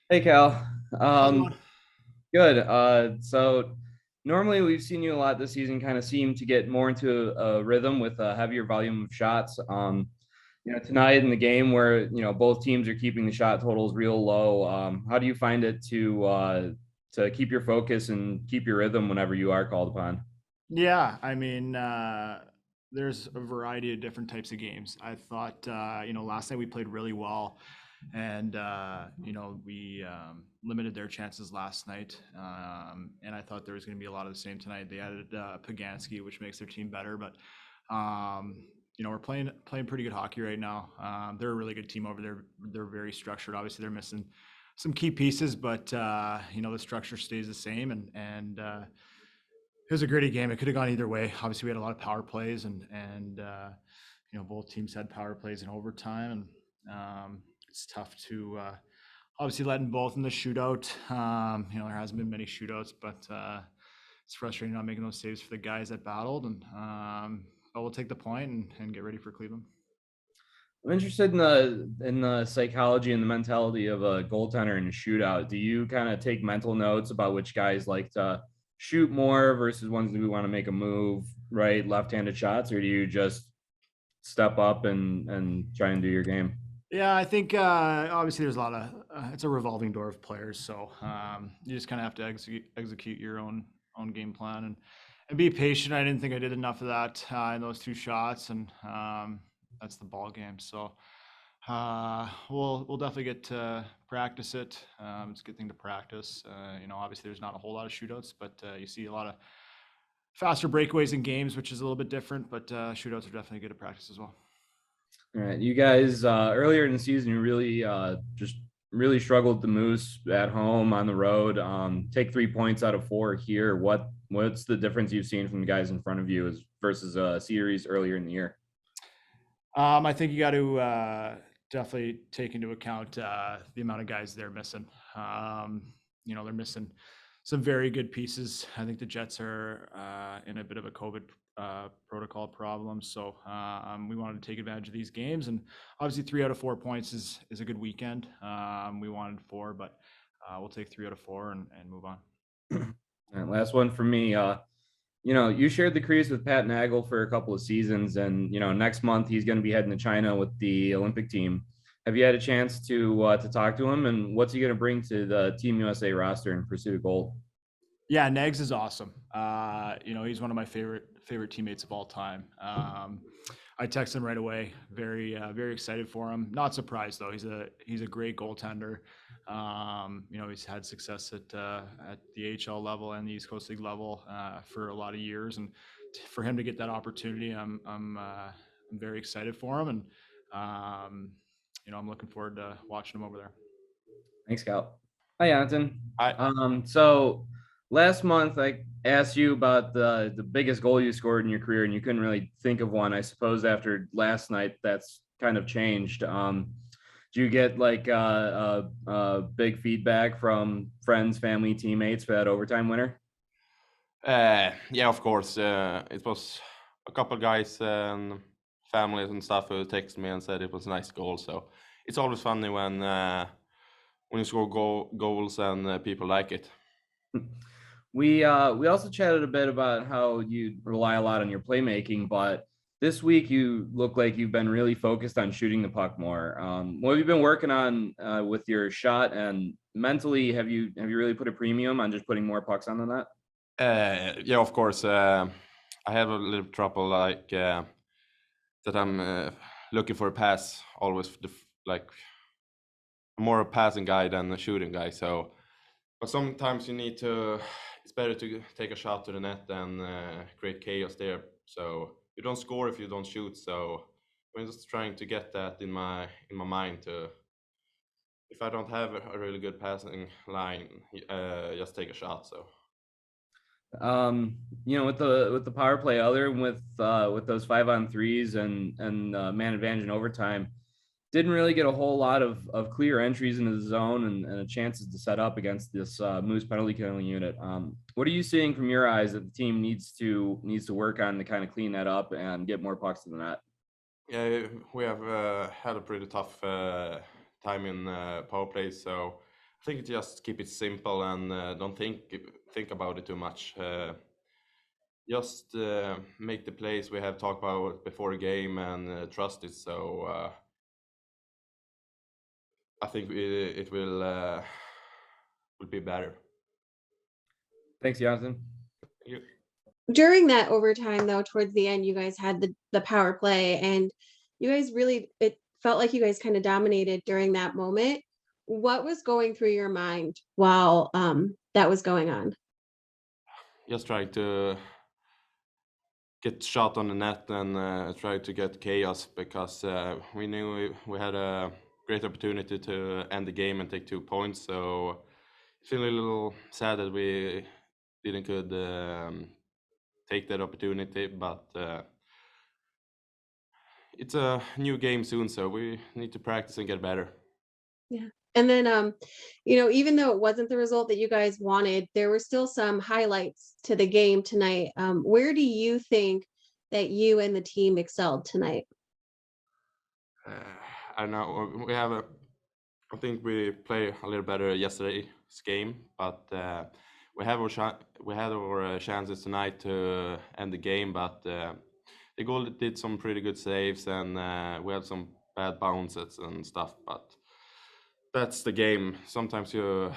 Hey Cal. How's it going? Good. So normally we've seen you a lot this season kind of seem to get more into a rhythm with a heavier volume of shots. Tonight in the game where, both teams are keeping the shot totals real low. How do you find it to keep your focus and keep your rhythm whenever you are called upon? Yeah, I mean, there's a variety of different types of games. I thought, last night we played really well, and we limited their chances last night. And I thought there was going to be a lot of the same tonight. They added Poganski, which makes their team better, but we're playing pretty good hockey right now. They're a really good team over there. They're very structured. Obviously, they're missing some key pieces, but the structure stays the same, and it was a gritty game. It could have gone either way. Obviously, we had a lot of power plays, and both teams had power plays in overtime, and it's tough to obviously letting both in the shootout. There hasn't been many shootouts, but it's frustrating not making those saves for the guys that battled. But we'll take the point and get ready for Cleveland. I'm interested in the psychology and the mentality of a goaltender in a shootout. Do you kind of take mental notes about which guys like to shoot more versus ones that we want to make a move, right, left-handed shots, or do you just step up and try and do your game? Yeah, I think obviously there's a lot of it's a revolving door of players, so you just kind of have to execute your own game plan and be patient. I didn't think I did enough of that in those two shots, and that's the ball game. So we'll definitely get to practice it. It's a good thing to practice. Obviously there's not a whole lot of shootouts, but you see a lot of faster breakaways in games, which is a little bit different. But shootouts are definitely good to practice as well. All right, you guys earlier in the season, you really just really struggled the Moose at home on the road. Take 3 points out of four here. What's the difference you've seen from the guys in front of you as versus a series earlier in the year? I think you got to definitely take into account the amount of guys they're missing. They're missing some very good pieces. I think the Jets are in a bit of a COVID protocol problem, so we wanted to take advantage of these games. And obviously, 3 out of 4 points is a good weekend. We wanted four, but we'll take 3 out of 4 and move on. And last one for me. You shared the crease with Pat Nagel for a couple of seasons, and next month he's going to be heading to China with the Olympic team. Have you had a chance to talk to him, and what's he going to bring to the Team USA roster in pursuit of gold? Yeah, Negs is awesome. He's one of my favorite teammates of all time. I texted him right away. Very excited for him. Not surprised though. He's a great goaltender. He's had success at the AHL level and the East Coast League level for a lot of years, and for him to get that opportunity, I'm very excited for him, and I'm looking forward to watching him over there. Thanks, Scout. Hi, Anton. I So last month I asked you about the biggest goal you scored in your career, and you couldn't really think of one. I suppose after last night, that's kind of changed. Do you get like big feedback from friends, family, teammates for that overtime winner? yeah, of course. It was a couple guys and families and stuff who texted me and said it was a nice goal. So it's always funny when you score goals and people like it. We also chatted a bit about how you rely a lot on your playmaking, but this week you look like you've been really focused on shooting the puck more. What have you been working on with your shot, and mentally have you really put a premium on just putting more pucks on than that? Yeah, of course. I have a little trouble that I'm looking for a pass always. Like I'm more a passing guy than a shooting guy. So, but sometimes you need to. It's better to take a shot to the net than create chaos there. So you don't score if you don't shoot. So I'm just trying to get that in my mind to. If I don't have a really good passing line, just take a shot. So. With the power play, other than with those 5-on-3s and man advantage in overtime, didn't really get a whole lot of clear entries into the zone and chances to set up against this Moose penalty killing unit. What are you seeing from your eyes that the team needs to work on to kind of clean that up and get more pucks to the net? Yeah, we have had a pretty tough time in power play. So think just keep it simple and don't think about it too much. Just make the plays we have talked about before the game and trust it. So I think it will be better. Thanks, Jonathan. Thank you. During that overtime, though, towards the end, you guys had the power play, and you guys really, it felt like you guys kind of dominated during that moment. What was going through your mind while that was going on? Just trying to get shot on the net and try to get chaos, because we knew we had a great opportunity to end the game and take 2 points. So I feel a little sad that we didn't could take that opportunity, but it's a new game soon, so we need to practice and get better. Yeah. And then, even though it wasn't the result that you guys wanted, there were still some highlights to the game tonight. Where do you think that you and the team excelled tonight? I don't know. I think we played a little better yesterday's game, but we had our chances tonight to end the game, but the goal did some pretty good saves, and we had some bad bounces and stuff. But that's the game. Sometimes you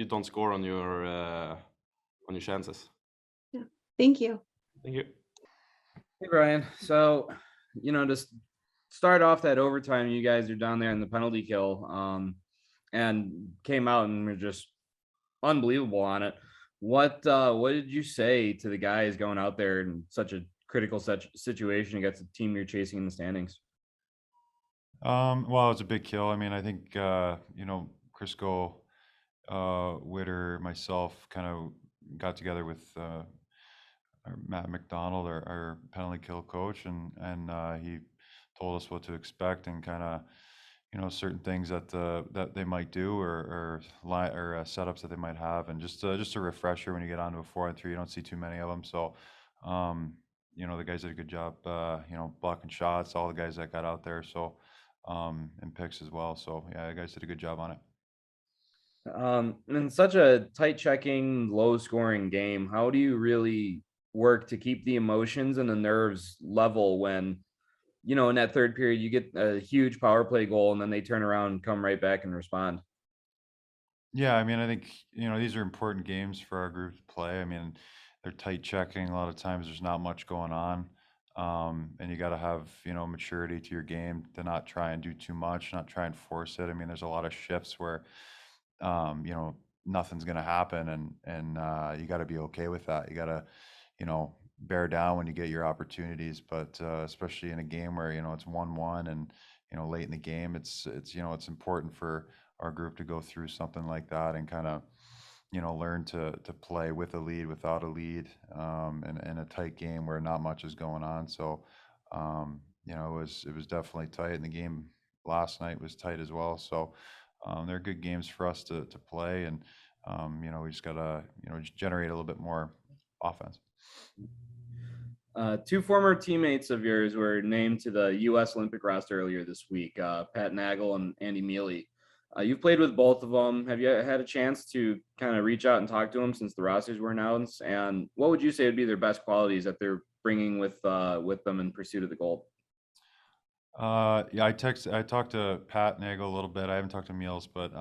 don't score on your chances. Yeah. Thank you. Thank you. Hey, Brian. So, just start off that overtime, you guys are down there in the penalty kill, and came out and were just unbelievable on it. What did you say to the guys going out there in such a critical situation against the team you're chasing in the standings? Well, it was a big kill. I mean, I think Crisco, Witter, myself kind of got together with Matt McDonald, our penalty kill coach, and he told us what to expect and kind of certain things that they might do or setups that they might have, and just a refresher. When you get onto a 4-on-3, you don't see too many of them. So the guys did a good job blocking shots, all the guys that got out there, so and picks as well. So yeah, the guys did a good job on it. In such a tight checking, low scoring game, how do you really work to keep the emotions and the nerves level when in that third period you get a huge power play goal and then they turn around and come right back and respond? Yeah, I mean, I think these are important games for our group to play. I mean, they're tight checking. A lot of times there's not much going on, and you got to have maturity to your game to not try and do too much, not try and force it. I mean, there's a lot of shifts where nothing's going to happen, and you got to be okay with that. You got to bear down when you get your opportunities, but especially in a game where it's 1-1 and late in the game, it's important for our group to go through something like that and kind of learn to play with a lead, without a lead, in a tight game where not much is going on. So it was definitely tight, and the game last night was tight as well. So they're good games for us to play, and we just gotta generate a little bit more offense. Two former teammates of yours were named to the U.S. Olympic roster earlier this week, Pat Nagel and Andy Mealy. You've played with both of them. Have you had a chance to kind of reach out and talk to them since the rosters were announced? And what would you say would be their best qualities that they're bringing with them in pursuit of the gold? Yeah, I talked to Pat Nagel a little bit. I haven't talked to Meals, but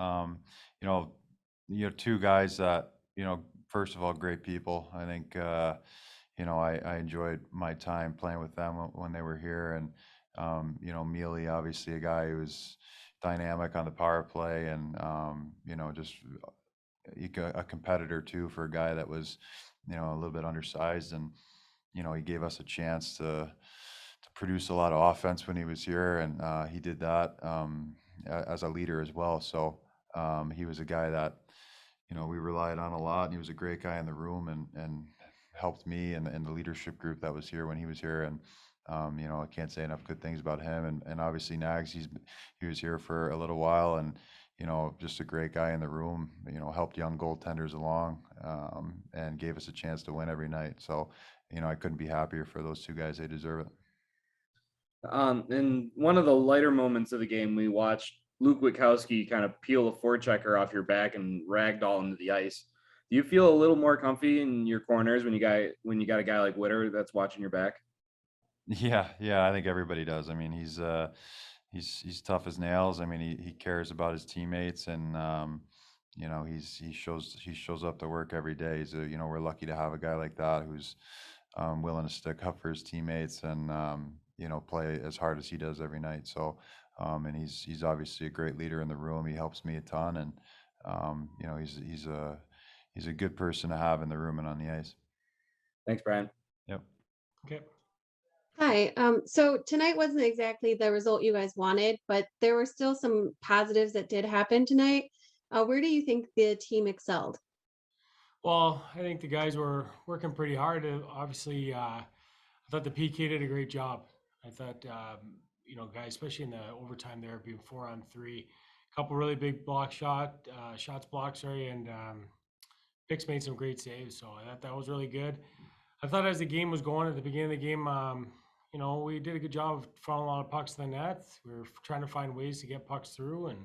two guys that first of all, great people. I think I enjoyed my time playing with them when they were here, and Mealy, obviously a guy who was dynamic on the power play, and just a competitor too, for a guy that was a little bit undersized, and he gave us a chance to produce a lot of offense when he was here, and he did that as a leader as well. So he was a guy that we relied on a lot, and he was a great guy in the room, and helped me and the leadership group that was here when he was here. And I can't say enough good things about him. And obviously Nags, he was here for a little while, and just a great guy in the room. Helped young goaltenders along, and gave us a chance to win every night. So I couldn't be happier for those two guys. They deserve it. In one of the lighter moments of the game, we watched Luke Witkowski kind of peel a forechecker off your back and ragdoll into the ice. Do you feel a little more comfy in your corners when you got a guy like Witter that's watching your back? Yeah, yeah, I think everybody does. I mean, he's tough as nails. I mean, he cares about his teammates, and you know, he shows up to work every day. So, you know, we're lucky to have a guy like that who's willing to stick up for his teammates and you know, play as hard as he does every night. So, and he's obviously a great leader in the room. He helps me a ton, and you know, he's a good person to have in the room and on the ice. Thanks, Brian. Yep. Okay. Hi. So tonight wasn't exactly the result you guys wanted, but there were still some positives that did happen tonight. Where do you think the team excelled? Well, I think the guys were working pretty hard. Obviously, I thought the PK did a great job. I thought, you know, guys, especially in the overtime there, being 4-on-3, a couple really big shots blocked, sorry, and Picks made some great saves. So I thought that was really good. I thought as the game was going at the beginning of the game, you know, we did a good job of throwing a lot of pucks to the net. We were trying to find ways to get pucks through, and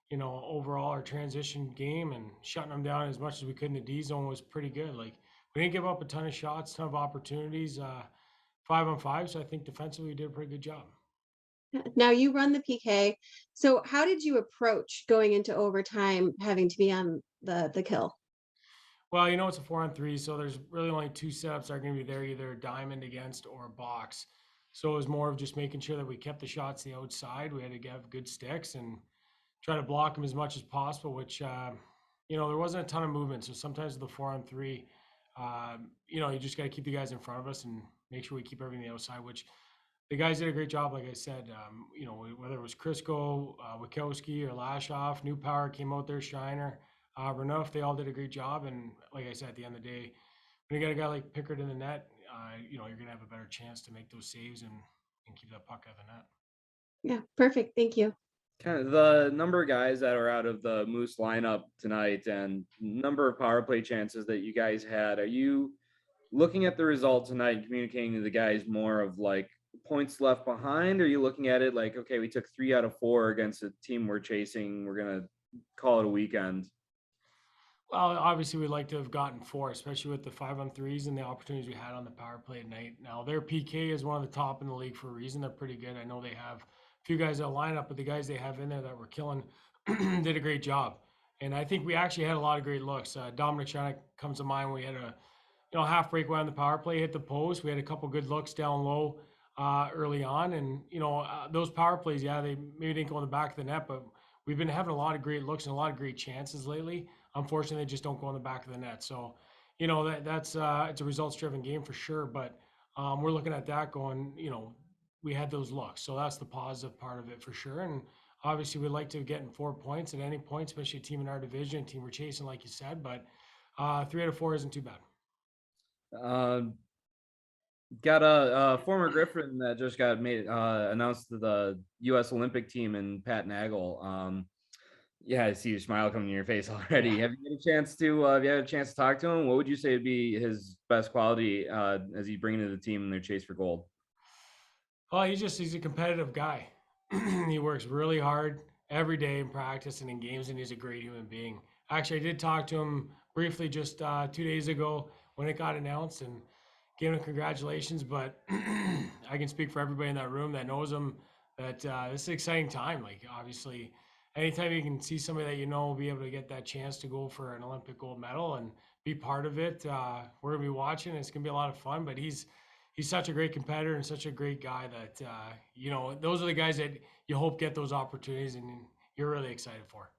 you know, overall our transition game and shutting them down as much as we could in the D zone was pretty good. Like, we didn't give up a ton of shots, ton of opportunities, 5-on-5. So I think defensively we did a pretty good job. Now you run the PK. So how did you approach going into overtime, having to be on the kill? Well, you know, it's a 4-on-3, so there's really only two setups that are going to be there, either diamond against or box. So it was more of just making sure that we kept the shots the outside. We had to have good sticks and try to block them as much as possible, which, you know, there wasn't a ton of movement. So sometimes with the 4-on-3, you know, you just got to keep the guys in front of us and make sure we keep everything outside, which the guys did a great job. Like I said, you know, whether it was Crisco, Witkowski, or Lashoff, New Power came out there, Shiner, Renouf, they all did a great job. And like I said, at the end of the day, when you got a guy like Pickard in the net, you know, you're going to have a better chance to make those saves and keep that puck out of the net. Yeah, perfect. Thank you. Kind of the number of guys that are out of the Moose lineup tonight and number of power play chances that you guys had. Are you looking at the result tonight and communicating to the guys more of like points left behind? Or are you looking at it like, okay, we took 3 out of 4 against a team we're chasing, we're going to call it a weekend? Well, obviously, we'd like to have gotten 4, especially with the 5-on-3s and the opportunities we had on the power play tonight. Now, their PK is one of the top in the league for a reason. They're pretty good. I know they have a few guys that line up, but the guys they have in there that were killing did a great job. And I think we actually had a lot of great looks. Dominic Shanek comes to mind. We had a half breakaway on the power play, hit the post. We had a couple good looks down low early on, and those power plays, yeah, they maybe didn't go in the back of the net, but we've been having a lot of great looks and a lot of great chances lately. Unfortunately, they just don't go in the back of the net. So, that's it's a results-driven game for sure. But we're looking at that going, we had those looks. So that's the positive part of it for sure. And obviously, we'd like to get in 4 points at any point, especially a team in our division, a team we're chasing, like you said. But 3 out of 4 isn't too bad. Got a former Griffin that just got announced to the U.S. Olympic team, and Pat Nagel. Yeah, I see your smile coming to your face already. Yeah. Have you had a chance to talk to him? What would you say would be his best quality as he's bringing to the team in their chase for gold? Well, he's a competitive guy. He works really hard every day in practice and in games, and he's a great human being. Actually, I did talk to him briefly just 2 days ago when it got announced, and gave him congratulations. But I can speak for everybody in that room that knows him that this is an exciting time. Like, obviously, anytime you can see somebody that be able to get that chance to go for an Olympic gold medal and be part of it, we're gonna be watching. It's gonna be a lot of fun. But he's such a great competitor and such a great guy that those are the guys that you hope get those opportunities, and you're really excited for.